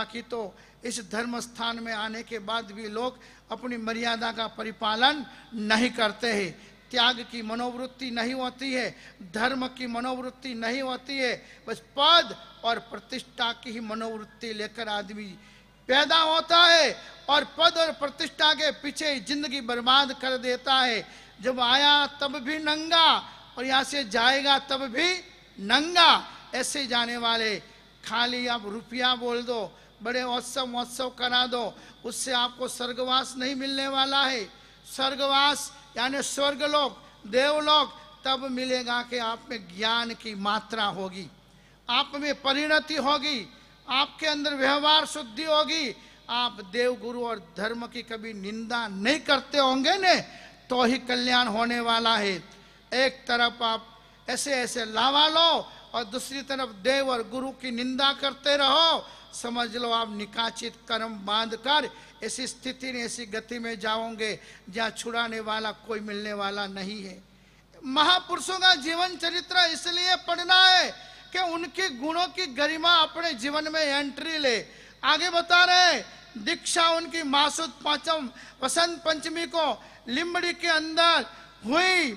बाकी तो इस धर्म स्थान में आने के बाद भी लोग अपनी मर्यादा का परिपालन नहीं करते हैं। त्याग की मनोवृत्ति नहीं होती है, धर्म की मनोवृत्ति नहीं होती है, बस पद और प्रतिष्ठा की ही मनोवृत्ति लेकर आदमी पैदा होता है और पद और प्रतिष्ठा के पीछे जिंदगी बर्बाद कर देता है। जब आया तब भी नंगा और यहाँ से जाएगा तब भी नंगा। ऐसे जाने वाले खाली आप रुपया बोल दो, बड़े उत्सव करा दो, उससे आपको स्वर्गवास नहीं मिलने वाला है। स्वर्गवास यानी स्वर्गलोक, देवलोक तब मिलेगा कि आप में ज्ञान की मात्रा होगी, आप में परिणति होगी, आपके अंदर व्यवहार शुद्धि होगी, आप देव गुरु और धर्म की कभी निंदा नहीं करते होंगे ने, तो ही कल्याण होने वाला है। एक तरफ आप ऐसे ऐसे लावा लो और दूसरी तरफ देव और गुरु की निंदा करते रहो, समझ लो आप निकाचित कर्म बांध कर ऐसी स्थिति ने ऐसी गति में जाओगे जहाँ छुड़ाने वाला कोई मिलने वाला नहीं है। महापुरुषों का जीवन चरित्र इसलिए पढ़ना है कि उनके गुणों की गरिमा अपने जीवन में एंट्री ले। आगे बता रहे दीक्षा उनकी मासूद पांचम वसंत पंचमी को लिम्बड़ी के अंदर हुई,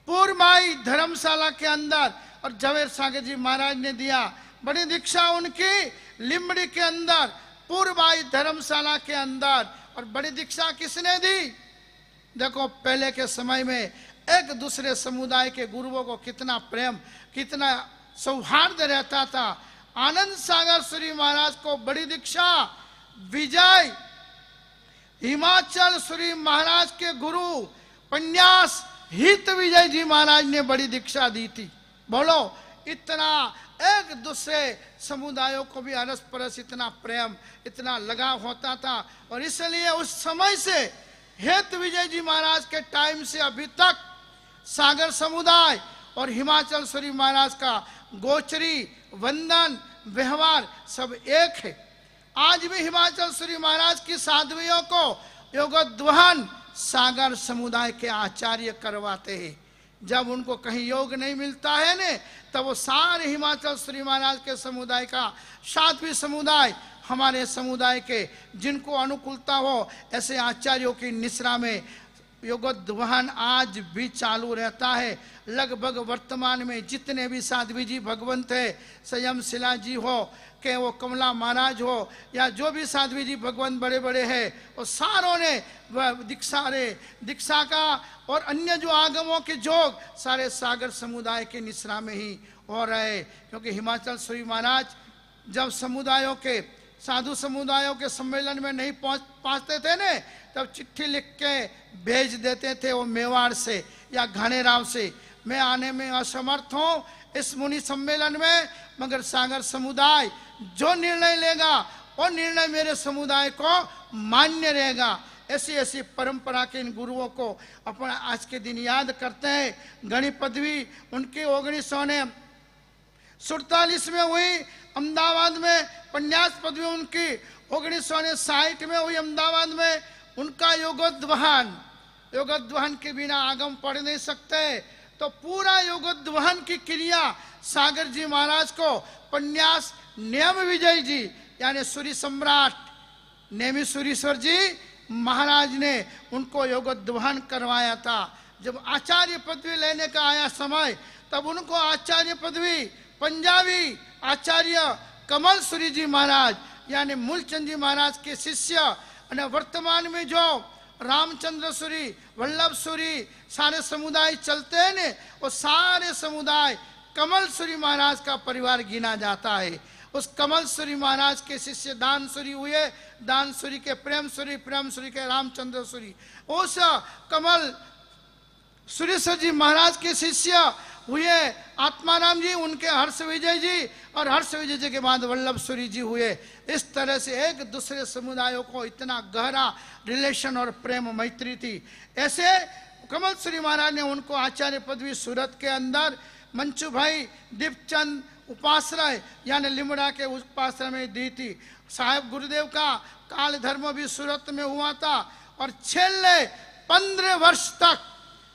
पूर्वमाई धर्मशाला के अंदर, और झवेर सागर जी महाराज ने दिया। बड़ी दीक्षा उनकी लिम्बड़ी के अंदर, पूर्वमाई धर्मशाला के अंदर। और बड़ी दीक्षा किसने दी? देखो पहले के समय में एक दूसरे समुदाय के गुरुओं को कितना प्रेम, कितना सौहार्द रहता था। आनंद सागर श्री महाराज को बड़ी दीक्षा विजय हिमाचल श्री महाराज के गुरु पन्यास हित विजय जी महाराज ने बड़ी दीक्षा दी थी। बोलो इतना एक दूसरे समुदायों को भी अरस परस इतना प्रेम, इतना लगाव होता था। और इसलिए उस समय से हित विजय जी महाराज के टाइम से अभी तक सागर समुदाय और हिमाचल श्री महाराज का गोचरी वंदन व्यवहार सब एक है। आज भी हिमाचल श्री महाराज की साध्वियों को योगोद्वहन सागर समुदाय के आचार्य करवाते हैं। जब उनको कहीं योग नहीं मिलता है ने, तब वो सारे हिमाचल श्री महाराज के समुदाय का साध्वी समुदाय, हमारे समुदाय के जिनको अनुकूलता हो ऐसे आचार्यों की निश्रा में योगोद्वहन आज भी चालू रहता है। लगभग वर्तमान में जितने भी साध्वी जी भगवंत है, संयम शिला जी हो के वो कमला महाराज हो या जो भी साध्वी जी भगवंत बड़े बड़े हैं, वो सारों ने दीक्षा का और अन्य जो आगमों के जोग सारे सागर समुदाय के निश्रा में ही हो रहे। क्योंकि हिमाचल श्री महाराज जब समुदायों के साधु समुदायों के सम्मेलन में नहीं पहुंचते थे ने, तब चिट्ठी लिख के भेज देते थे वो मेवाड़ से या घाणेराव से, मैं आने में असमर्थ हूँ इस मुनि सम्मेलन में, मगर सागर समुदाय जो निर्णय लेगा वो निर्णय मेरे समुदाय को मान्य रहेगा। ऐसी ऐसी परंपरा के इन गुरुओं को अपना आज के दिन याद करते हैं। गणि पदवी उनकी 1947 में हुई अहमदाबाद में, पन्यास पदवी उनकी 1960 में हुई अहमदाबाद में। उनका योगोद्वहन के बिना आगम पढ़ नहीं सकते, तो पूरा योगोद्वहन की क्रिया सागर जी महाराज को पन्यास नियम विजय जी यानी सूर्य सम्राट नेमी सूरीश्वर जी महाराज ने उनको योगोद्वहन करवाया था। जब आचार्य पदवी लेने का आया समय, तब उनको आचार्य पदवी पंजाबी आचार्य कमल सूरी जी महाराज यानी मूलचंद जी महाराज के शिष्य, और वर्तमान में जो रामचंद्र सूरी, वल्लभ सूरी सारे समुदाय चलते हैं ने, वो सारे समुदाय कमल सूरी महाराज का परिवार गिना जाता है। उस कमल सूरी महाराज के शिष्य दान सूरी हुए, दान सूरी के प्रेम सूरी, प्रेम सूरी के रामचंद्र सूरी। उस कमल सूरीश्वर जी महाराज के शिष्य हुए आत्माराम जी, उनके हर्ष विजय जी, और हर्ष विजय जी के बाद वल्लभ सूरी जी हुए। इस तरह से एक दूसरे समुदायों को इतना गहरा रिलेशन और प्रेम मैत्री थी। ऐसे कमल सूरी महाराज ने उनको आचार्य पदवी सूरत के अंदर मंचू भाई दीपचंद उपाश्रय यानी लिमड़ा के उपाश्रय में दी थी। साहेब गुरुदेव का काल धर्म भी सूरत में हुआ था, और छेले 15 वर्ष तक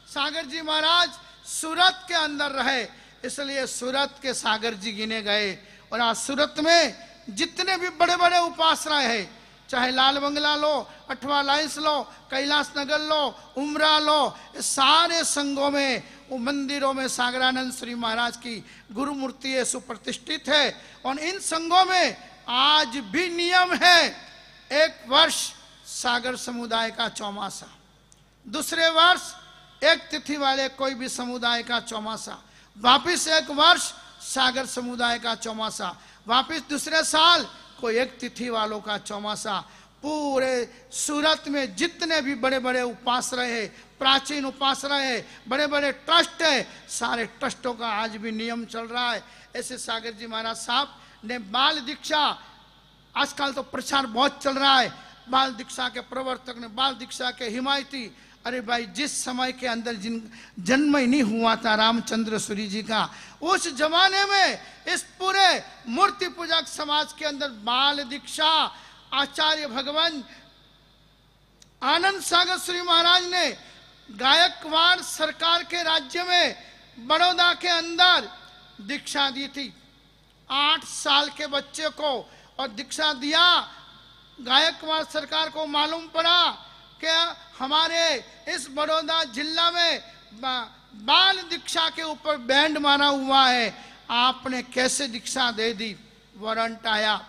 सागर जी महाराज सूरत के अंदर रहे, इसलिए सूरत के सागर जी गिने गए। और आज सूरत में जितने भी बड़े बड़े उपासनाएं हैं, चाहे लाल बंगला लो, अठवा लाइन्स लो, कैलाश नगर लो, उमरा लो, सारे संघों में, वो मंदिरों में सागरानंद श्री महाराज की गुरु मूर्ति है, सुप्रतिष्ठित है। और इन संघों में आज भी नियम है, 1 वर्ष सागर समुदाय का चौमासा, दूसरे वर्ष 1 तिथि वाले कोई भी समुदाय का चौमासा, वापिस 1 वर्ष सागर समुदाय का चौमासा, वापिस दूसरे साल कोई 1 तिथि वालों का चौमासा। पूरे सूरत में जितने भी बड़े बड़े उपाश्रय है, प्राचीन उपाश्रय है, बड़े बड़े ट्रस्ट है, सारे ट्रस्टों का आज भी नियम चल रहा है। ऐसे सागर जी महाराज साहब ने बाल दीक्षा, आजकल तो प्रचार बहुत चल रहा है, बाल दीक्षा के प्रवर्तक ने, बाल दीक्षा के हिमायती, अरे भाई जिस समय के अंदर जिन जन्म ही नहीं हुआ था रामचंद्र सूरी जी का, उस जमाने में इस पूरे मूर्ति पूजक समाज के अंदर बाल दीक्षा आचार्य भगवान आनंद सागर श्री महाराज ने गायकवाड़ सरकार के राज्य में बड़ौदा के अंदर दीक्षा दी थी 8 साल के बच्चे को। और दीक्षा दिया, गायकवाड़ सरकार को मालूम पड़ा कि हमारे इस बड़ौदा जिला में बाल दीक्षा के ऊपर बैंड मारा हुआ है, आपने कैसे दीक्षा दे दी। वारंट आया,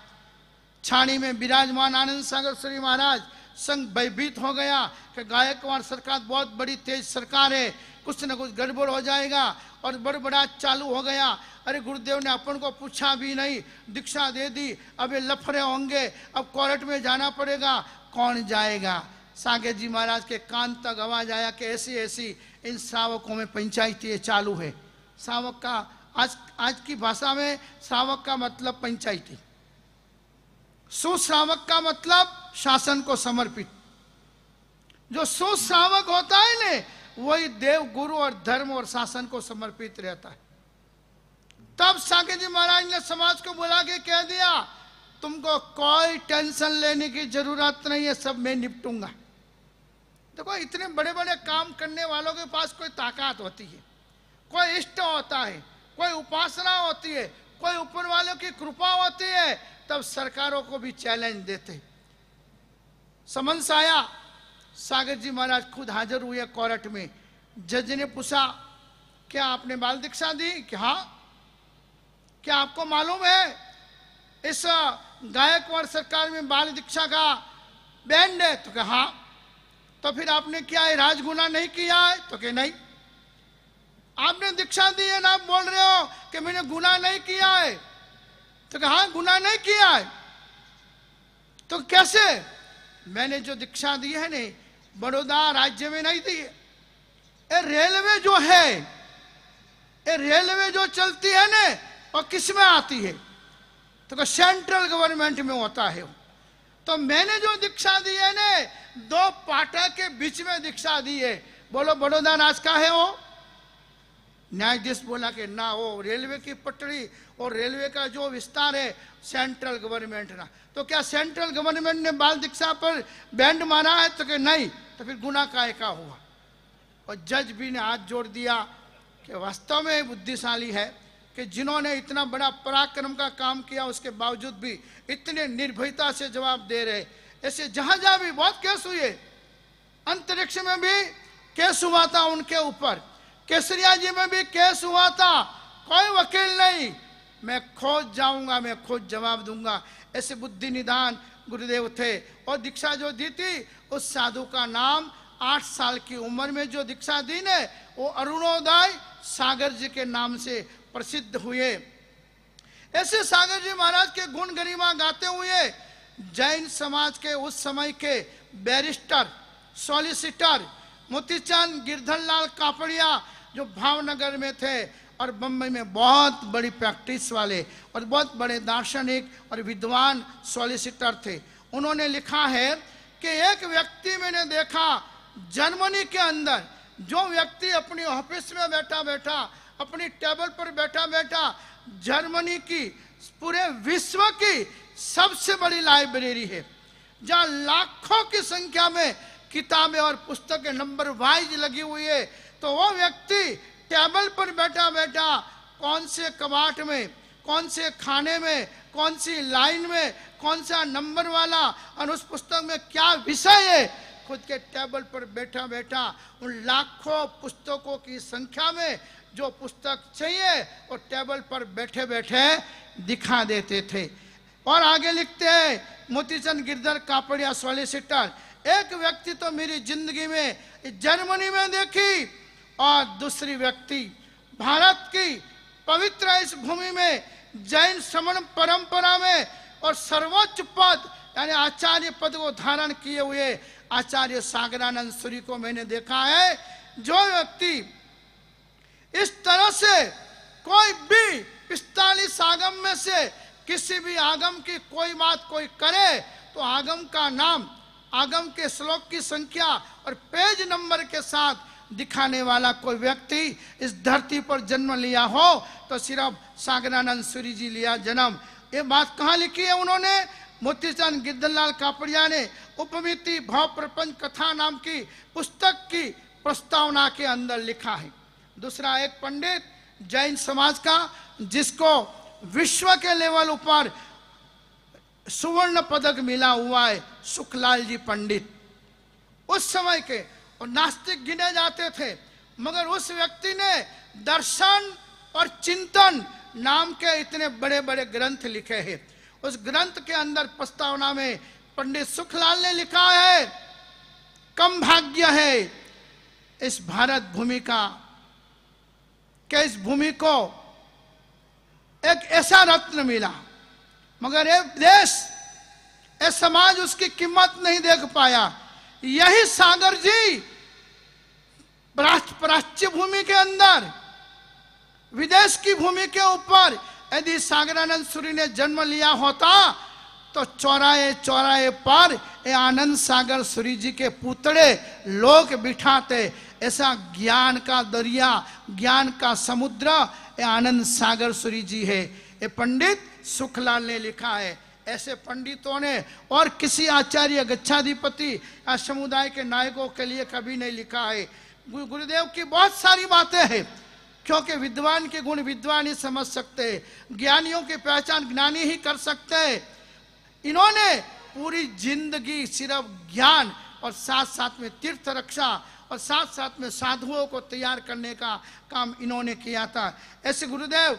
छाणी में विराजमान आनंद सागर श्री महाराज संग भयभीत हो गया कि गायकवाड़ सरकार बहुत बड़ी तेज सरकार है, कुछ न कुछ गड़बड़ हो जाएगा, और बड़बड़ा चालू हो गया। अरे गुरुदेव ने अपन को पूछा भी नहीं, दीक्षा दे दी, अब ये लफड़े होंगे, अब कोर्ट में जाना पड़ेगा, कौन जाएगा। सागर जी महाराज के कान तक आवाज आया कि ऐसी ऐसी इन श्रावकों में पंचायती चालू है। श्रावक का आज की भाषा में श्रावक का मतलब पंचायती, सुश्रावक का मतलब शासन को समर्पित। जो सुश्रावक होता है ने, वही देव गुरु और धर्म और शासन को समर्पित रहता है। तब सागर जी महाराज ने समाज को बुला के कह दिया, तुमको कोई टेंशन लेने की जरूरत नहीं है, सब मैं निपटूंगा। देखो इतने बड़े बड़े काम करने वालों के पास कोई ताकत होती है, कोई इष्ट होता है, कोई उपासना होती है, कोई ऊपर वालों की कृपा होती है, तब सरकारों को भी चैलेंज देते। समन्स आया, सागर जी महाराज खुद हाजिर हुए कोर्ट में। जज ने पूछा, क्या आपने बाल दीक्षा दी? कि हाँ। क्या आपको मालूम है इस गायकवाड़ सरकार में बाल दीक्षा का बैंड है? तो कहा हाँ। तो फिर आपने क्या है, राजगुना नहीं किया है? तो कहे नहीं। आपने दीक्षा दी है ना, आप बोल रहे हो कि मैंने गुनाह नहीं किया है? तो कहा हाँ, गुनाह नहीं किया है। तो कैसे? मैंने जो दीक्षा दी है ने, बड़ौदा राज्य में नहीं दी है, ये रेलवे जो है, ये रेलवे जो चलती है ने, और किस में आती है? तो सेंट्रल गवर्नमेंट में होता है। तो मैंने जो दीक्षा दी है ने, 2 पाटा के बीच में दीक्षा दी है। बोलो बड़ौदा राज का है वो? न्यायाधीश बोला कि ना, वो रेलवे की पटरी और रेलवे का जो विस्तार है सेंट्रल गवर्नमेंट ना। तो क्या सेंट्रल गवर्नमेंट ने बाल दीक्षा पर बैंड मारा है? तो कि नहीं। तो फिर गुनाह काय का हुआ? और जज भी ने हाथ जोड़ दिया कि वास्तव में बुद्धिशाली है कि जिन्होंने इतना बड़ा पराक्रम का काम किया, उसके बावजूद भी इतने निर्भयता से जवाब दे रहे। ऐसे जहां जहां भी बहुत केस हुए, अंतरिक्ष में भी केस हुआ था उनके ऊपर, केसरिया जी में भी केस हुआ था, कोई वकील नहीं, मैं खोज जाऊंगा, मैं खोज जवाब दूंगा। ऐसे बुद्धि निदान गुरुदेव थे। और दीक्षा जो दी थी, उस साधु का नाम 8 साल की उम्र में जो दीक्षा दी ने, वो अरुणोदय सागर जी के नाम से प्रसिद्ध हुए। ऐसे सागर जी महाराज के गुण गरिमा गाते हुए जैन समाज के उस समय के बैरिस्टर, सॉलिसिटर मोतीचंद गिरधरलाल कापड़िया, जो भावनगर में थे और बम्बई में बहुत बड़ी प्रैक्टिस वाले और बहुत बड़े दार्शनिक और विद्वान सॉलिसिटर थे, उन्होंने लिखा है कि एक व्यक्ति मैंने देखा जर्मनी के अंदर, जो व्यक्ति अपनी ऑफिस में बैठा बैठा, अपनी टेबल पर बैठा बैठा जर्मनी की पूरे विश्व की सबसे बड़ी लाइब्रेरी है, जहां लाखों की संख्या में किताबें और पुस्तकें नंबर वाइज लगी हुई है, तो वो व्यक्ति टेबल पर बैठा बैठा कौन से कबाट में, कौन से खाने में, कौन सी लाइन में, कौन सा नंबर वाला और उस पुस्तक में क्या विषय है, खुद के टेबल पर बैठा बैठा उन लाखों पुस्तकों की संख्या में जो पुस्तक चाहिए वो टेबल पर बैठे बैठे दिखा देते थे। और आगे लिखते हैं मोतीचंद गिरधर कापड़िया सॉलिसिटर, एक व्यक्ति तो मेरी जिंदगी में जर्मनी में देखी और दूसरी व्यक्ति भारत की पवित्र इस भूमि में जैन श्रमण परंपरा में और सर्वोच्च पद यानी आचार्य पद को धारण किए हुए आचार्य सागरानंद सूरी को मैंने देखा है। जो व्यक्ति इस तरह से कोई भी 45 आगम में से किसी भी आगम की कोई बात कोई करे तो आगम का नाम, आगम के श्लोक की संख्या और पेज नंबर के साथ दिखाने वाला कोई व्यक्ति इस धरती पर जन्म लिया हो तो सिर्फ सागरानंद सूरी जी लिया जन्म। ये बात कहाँ लिखी है उन्होंने? मोतीचंद गिरधरलाल कापड़िया ने उपमिति भाव प्रपंच कथा नाम की पुस्तक की प्रस्तावना के अंदर लिखा है। दूसरा एक पंडित जैन समाज का जिसको विश्व के लेवल पर सुवर्ण पदक मिला हुआ है, सुखलाल जी पंडित, उस समय के और नास्तिक गिने जाते थे, मगर उस व्यक्ति ने दर्शन और चिंतन नाम के इतने बड़े बड़े ग्रंथ लिखे हैं। उस ग्रंथ के अंदर प्रस्तावना में पंडित सुखलाल ने लिखा है, कम भाग्य है इस भारत भूमि का कि इस भूमि को एक ऐसा रत्न मिला, मगर ये देश, ये समाज उसकी कीमत नहीं देख पाया। यही सागर जी प्राच्य भूमि के अंदर, विदेश की भूमि के ऊपर यदि सागरानंद सूरी ने जन्म लिया होता तो चौराहे चौराहे पर ये आनंद सागर सूरी जी के पुतले लोग बिठाते। ऐसा ज्ञान का दरिया, ज्ञान का समुद्र ये आनंद सागर सूरी जी है। ये पंडित सुखलाल ने लिखा है। ऐसे पंडितों ने और किसी आचार्य गच्छाधिपति या समुदाय के नायकों के लिए कभी नहीं लिखा है। गुरुदेव की बहुत सारी बातें हैं, क्योंकि विद्वान के गुण विद्वान ही समझ सकते हैं, ज्ञानियों की पहचान ज्ञानी ही कर सकते हैं। इन्होंने पूरी जिंदगी सिर्फ ज्ञान और साथ साथ में तीर्थ रक्षा और साथ साथ में साधुओं को तैयार करने का काम इन्होंने किया था। ऐसे गुरुदेव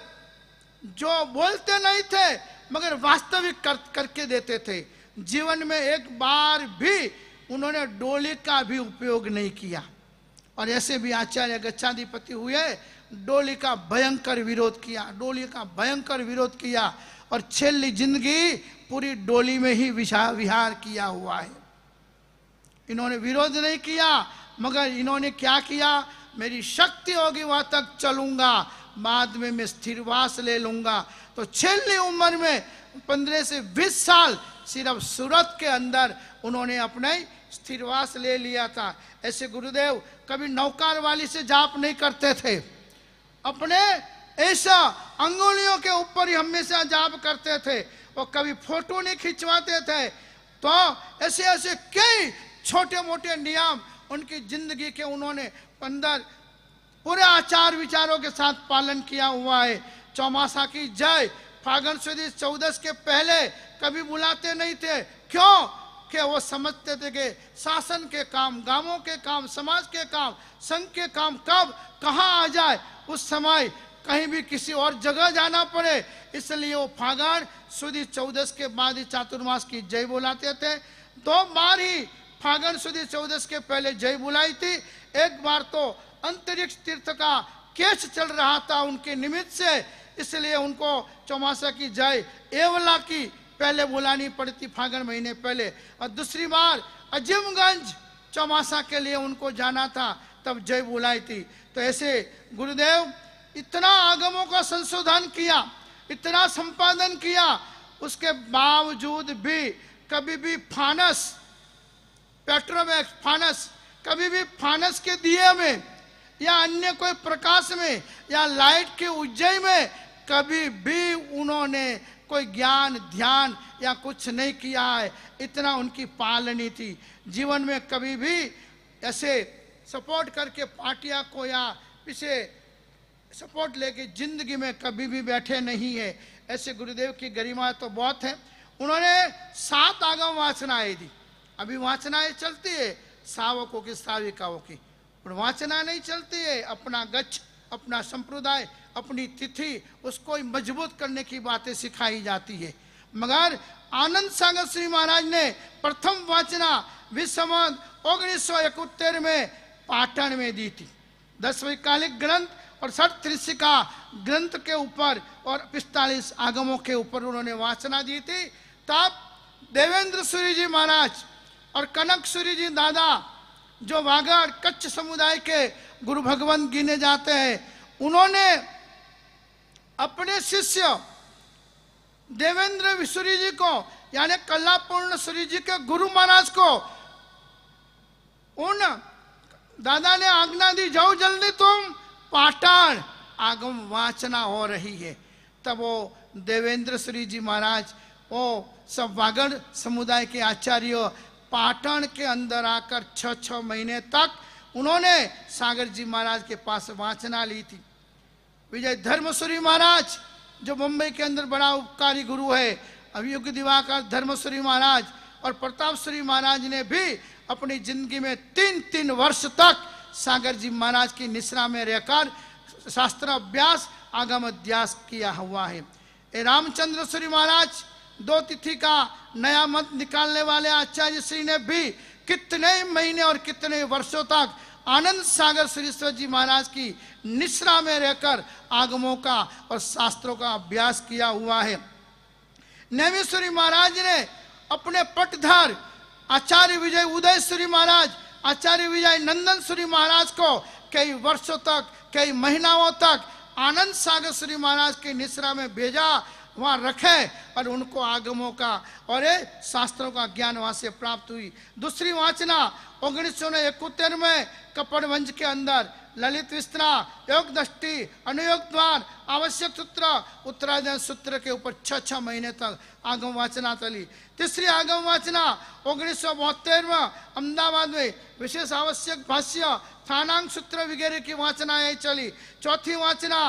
जो बोलते नहीं थे मगर वास्तविक करके देते थे। जीवन में एक बार भी उन्होंने डोली का भी उपयोग नहीं किया। और ऐसे भी आचार्य गच्छाधिपति हुए, डोली का भयंकर विरोध किया, डोली का भयंकर विरोध किया और छेली जिंदगी पूरी डोली में ही विहार किया हुआ है। इन्होंने विरोध नहीं किया, मगर इन्होंने क्या किया, मेरी शक्ति होगी वहां तक चलूंगा, बाद में मैं स्थिरवास ले लूंगा। तो छेली उम्र में 15 से 20 साल सिर्फ सूरत के अंदर उन्होंने अपने स्थिरवास ले लिया था। ऐसे गुरुदेव कभी नौकार वाली से जाप नहीं करते थे, अपने ऐसा अंगुलियों के ऊपर ही हमेशा जाप करते थे। वो कभी फोटो नहीं खिंचवाते थे। तो ऐसे ऐसे कई छोटे मोटे नियम उनकी जिंदगी के उन्होंने अंदर पूरे आचार विचारों के साथ पालन किया हुआ है। चौमासा की जय, फागुन सुदी 14 के पहले कभी बुलाते नहीं थे। क्यों? कि वो समझते थे कि शासन के काम, गांवों के काम, समाज के काम, संघ के काम कब कहाँ आ जाए, उस समय कहीं भी किसी और जगह जाना पड़े, इसलिए वो फागुन सुदी 14 के बाद ही चातुर्मास की जय बुलाते थे। 2 बार ही फागुन सुदी 14 के पहले जय बुलाई थी। एक बार तो अंतरिक्ष तीर्थ का केस चल रहा था उनके निमित्त से, इसलिए उनको चौमासा की जय एवला की पहले बुलानी पड़ी थी, फागुन महीने पहले। और दूसरी बार अजीमगंज चौमासा के लिए उनको जाना था, तब जय बुलाई थी। तो ऐसे गुरुदेव इतना आगमों का संशोधन किया, इतना संपादन किया, उसके बावजूद भी कभी भी फानस, पेट्रोमैक्स फानस, कभी भी फानस के दिए में या अन्य कोई प्रकाश में या लाइट के उज्जय में कभी भी उन्होंने कोई ज्ञान ध्यान या कुछ नहीं किया है। इतना उनकी पालनी थी। जीवन में कभी भी ऐसे सपोर्ट करके पार्टियां को या पीछे सपोर्ट लेके जिंदगी में कभी भी बैठे नहीं है। ऐसे गुरुदेव की गरिमा तो बहुत है। उन्होंने 7 आगम वाचनाएं दी। अभी वाचनाएं चलती है सावकों की, साविकाओं की, और वाचना नहीं चलती है। अपना गच्छ, अपना संप्रदाय, अपनी तिथि, उसको मजबूत करने की बातें सिखाई जाती है। मगर आनंद सागर श्री महाराज ने प्रथम वाचना विसंवत 1971 में पाटन में दी थी। 10 वैकालिक ग्रंथ और 60 त्रिशिका ग्रंथ के ऊपर और 45 आगमों के ऊपर उन्होंने वाचना दी थी। तब देवेंद्र सूरी जी महाराज और कनक सूरी जी दादा, जो वागड़ कच्छ समुदाय के गुरु भगवंत गिने जाते हैं, उन्होंने अपने शिष्य देवेंद्र विसूरी जी को, यानी कल्लापूर्ण सूरी जी के गुरु महाराज को, उन दादा ने आज्ञा दी, जाओ जल्दी तुम पाटन, आगम वाचना हो रही है। तब वो देवेंद्र सूरी जी महाराज, वो सब वागड़ समुदाय के आचार्य पाटन के अंदर आकर 6 महीने तक उन्होंने सागर जी महाराज के पास वाचना ली थी। विजय धर्मसूरी महाराज, जो मुंबई के अंदर बड़ा उपकारी गुरु है, अभियुग दिवाकर धर्मसूरी महाराज और प्रतापसूरी महाराज ने भी अपनी जिंदगी में 3 वर्ष तक सागर जी महाराज की निश्रा में रहकर शास्त्र अभ्यास, आगम अध्यास किया हुआ है। रामचंद्र सूरी महाराज, 2 तिथि का नया मत निकालने वाले आचार्य श्री ने भी कितने महीने और कितने वर्षों तक आनंद सागर श्रीश्वर जी महाराज की निश्रा में रहकर आगमों का और शास्त्रों का अभ्यास किया हुआ है। नेमीश्वरी महाराज ने अपने पटधर आचार्य विजय उदयश्वरी महाराज, आचार्य विजय नंदन सूरी महाराज को कई वर्षों तक, कई महीनों तक आनंद सागर श्री महाराज के निश्रा में भेजा, वहाँ रखे और उनको आगमों का और शास्त्रों का ज्ञान वहाँ से प्राप्त हुई। दूसरी वाचना 1971 में कपड़वंज के अंदर ललित विस्त्रा, योग दृष्टि, अनुयोग द्वार, आवश्यक सूत्र, उत्तरायण सूत्र के ऊपर 6 महीने तक आगम वाचना चली। तीसरी आगम वाचना 1972 में अहमदाबाद में विशेष आवश्यक भाष्य, थानांग सूत्र वगैरह की वाचनाएं चली। चौथी वाचना